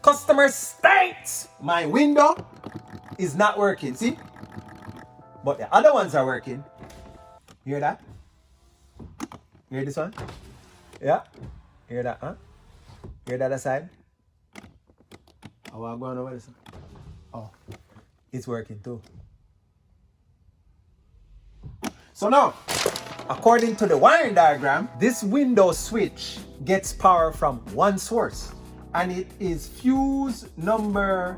Customer states my window is not working. See? But the other ones are working. Hear that? Hear this one? Yeah? Hear that, huh? Hear that aside? Oh, I'm going over this one. Oh, it's working too. So now, according to the wiring diagram, this window switch gets power from one source. And it is fuse number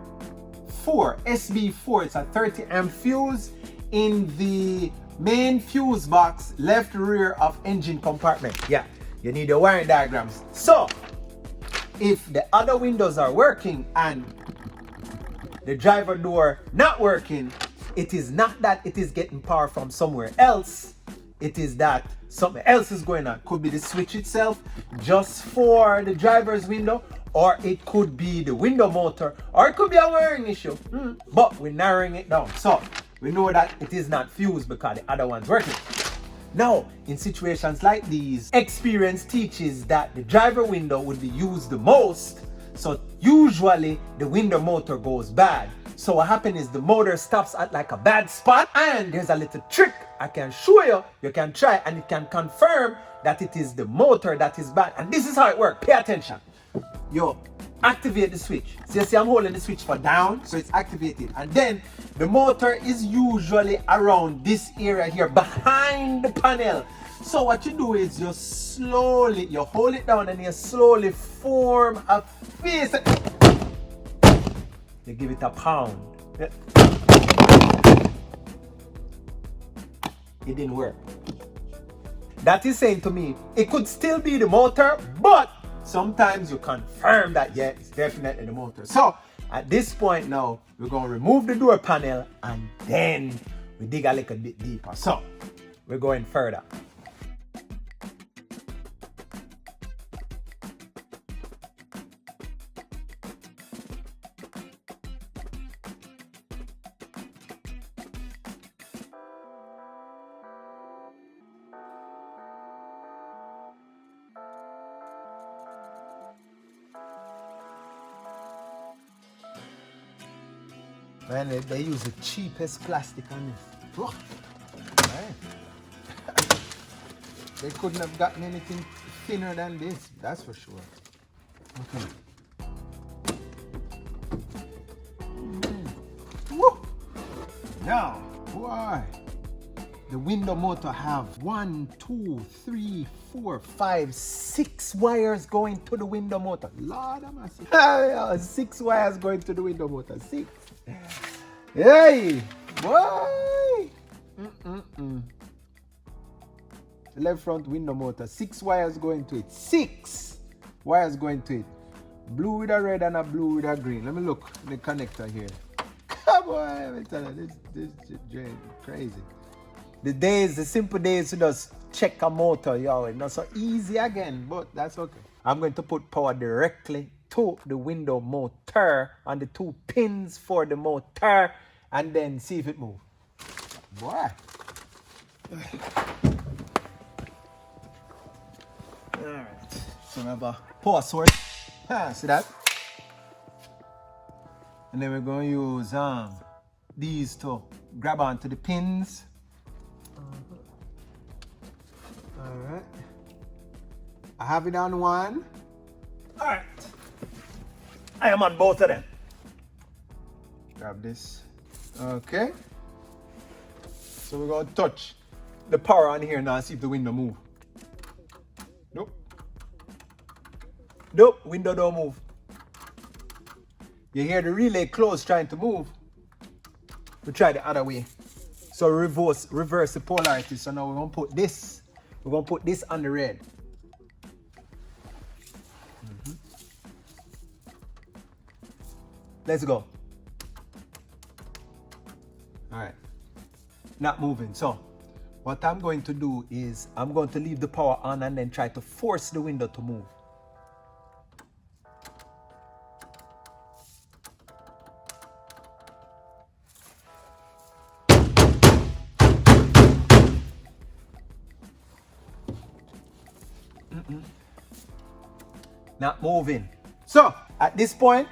4, SB4. It's a 30 amp fuse in the main fuse box, left rear of engine compartment. Yeah, you need your wiring diagrams. So, if the other windows are working and the driver door not working, it is not that it is getting power from somewhere else. It is that something else is going on. Could be the switch itself just for the driver's window, or it could be the window motor, or it could be a wiring issue. But we're narrowing it down. So we know that it is not fused because the other one's working. Now, in situations like these, experience teaches that the driver window would be used the most. So usually the window motor goes bad. So what happens is the motor stops at like a bad spot, and there's a little trick I can show you. You can try and it can confirm that it is the motor that is bad. And this is how it works. Pay attention. Yo, activate the switch. So you see I'm holding the switch for down, so it's activated. And then the motor is usually around this area here behind the panel. So what you do is you hold it down and you slowly form a face. You give it a pound. It didn't work. That is saying to me, it could still be the motor, but sometimes you confirm that, yeah, it's definitely the motor. So at this point now, we're going to remove the door panel and then we dig a little bit deeper. So we're going further. Man, they use the cheapest plastic on this. Oh, they couldn't have gotten anything thinner than this, that's for sure. Okay. Woo. Now, boy, the window motor have 1, 2, 3, 4, 5, 6 wires going to the window motor. Lord have mercy. 6 wires going to the window motor. 6. Hey, boy. The left front window motor. 6 wires going to it. 6 wires going to it. Blue with a red and a blue with a green. Let me look at the connector here. Come on, let me tell you, this is crazy. The simple days to just check a motor, yo, it's not so easy again, but that's okay. I'm going to put power directly to the window motor on the 2 pins for the motor and then see if it moves. Boy. Alright. So we have a power source. See that? And then we're going to use these to grab onto the pins. Alright. I have it on one. Alright. I am on both of them. Grab this. Okay. So we're going to touch the power on here now and see if the window move. Nope. Nope, window don't move. You hear the relay close trying to move. We try the other way. So reverse the polarity. So now we're going to put this. We're going to put this on the red. Let's go. All right. Not moving. So what I'm going to do is I'm going to leave the power on and then try to force the window to move. Not moving. So at this point,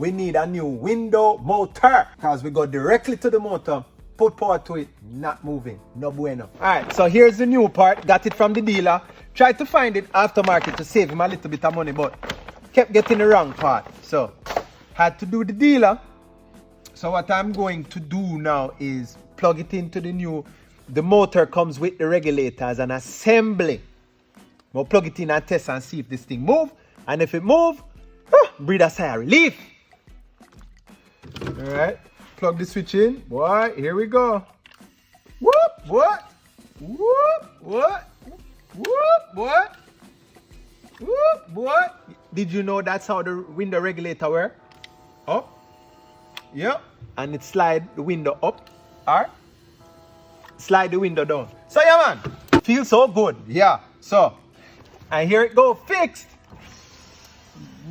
we need a new window motor because we go directly to the motor, put power to it, not moving, no bueno. All right, so here's the new part. Got it from the dealer. Tried to find it aftermarket to save him a little bit of money, but kept getting the wrong part. So had to do the dealer. So what I'm going to do now is plug it into the motor comes with the regulator as an assembly. We'll plug it in and test and see if this thing move. And if it move, breathe a sigh of relief. All right, plug the switch in. Boy, here we go. Whoop, what? Whoop, what? Whoop, what? Whoop, what? Did you know that's how the window regulator works? Up. Yep. And it slide the window up. Or slide the window down. So yeah, man. Feels so good. Yeah. So, and here it go, fixed.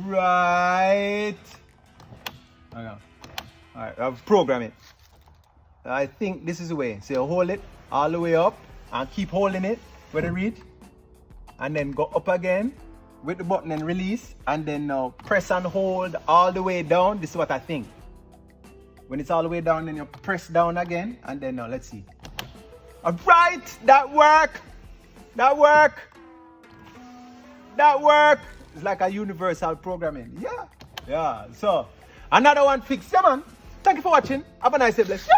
Right. All right, I've programmed it. I think this is the way. So you hold it all the way up and keep holding it with the reed. And then go up again with the button and release. And then now press and hold all the way down. This is what I think. When it's all the way down, then you press down again. And then now, let's see. All right, that work. That work. That work. It's like a universal programming. Yeah. Yeah. So, another one fixed. Yeah, man. Thank you for watching. Have a nice day. Bless you.